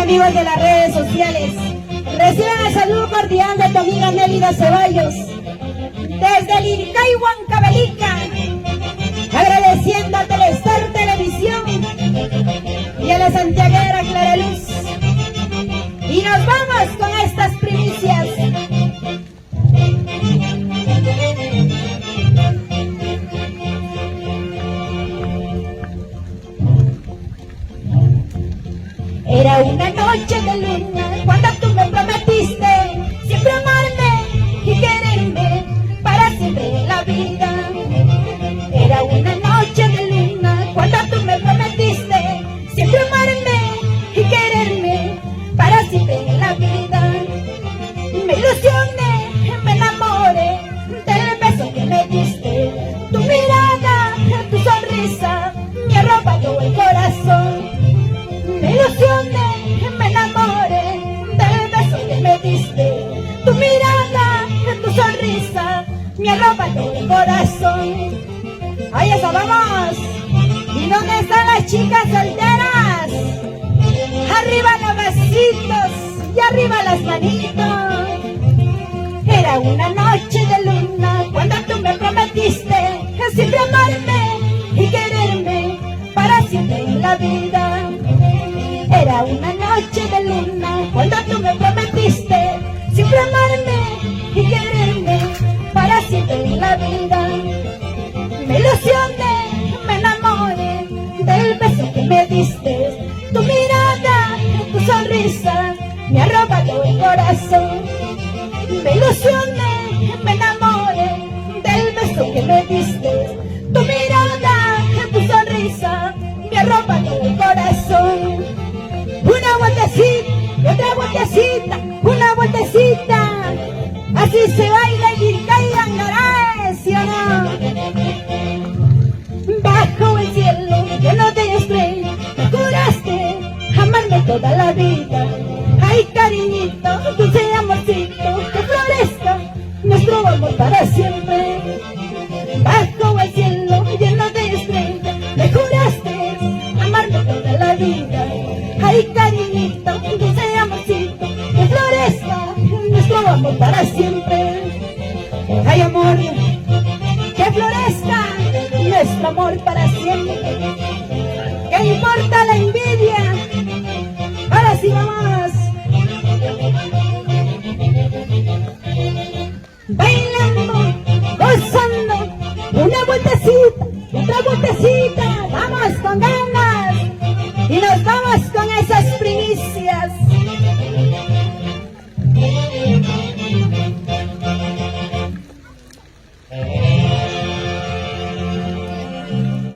Amigos de las redes sociales, reciban el saludo cordial de tu amiga Nélida Ceballos, desde el Iricay, Huancavelica, agradeciendo a Telestar Televisión y a la santiaguera Clara Luz. Y nos vamos con estas primicias. Era una noche de luna cuando tú me prometiste siempre amarme y quererme para siempre en la vida. Era una noche de luna cuando tú me prometiste siempre amarme y quererme para siempre en la vida. Me ilusioné, me enamoré del beso que me diste. Tu mirada, tu sonrisa me arropa todo el corazón. Me ilusioné, me enamoré del beso que me diste. Tu mirada, tu sonrisa me arropa todo el corazón. ¡Ay, eso, vamos! ¿Y dónde están las chicas solteras? Arriba los besitos y arriba las manitos. Era una noche de luna cuando tú me prometiste siempre amarme y quererme para siempre en la vida. Era una noche de luna cuando tú me prometiste siempre amarme y quererme para siempre en la vida. Me ilusioné, me enamoré del beso que me diste. Tu mirada, tu sonrisa me arropa todo el corazón. Me ilusioné, me enamoré del beso que me diste. Tu mirada, tu sonrisa me arropa todo el corazón. Una vueltecita, otra vueltecita, una vueltecita. Así se baila el Iricay y Angaray, ¿sí o no? Bajo el cielo lleno de estrellas, me juraste amarme toda la vida. Ay, cariñito, dulce amorcito, que florezca nuestro amor para siempre. Bajo el cielo lleno de estrellas, me juraste amarme toda la vida. Ay, cariñito, dulce amorcito, que florezca nuestro amor para siempre. Ay, amor, que florezca nuestro amor para siempre. ¿Qué importa la envidia? Ahora sí, vamos. Bailando, gozando, una vueltecita, otra vueltecita. Vamos con ganas y nos vamos con esas primicias.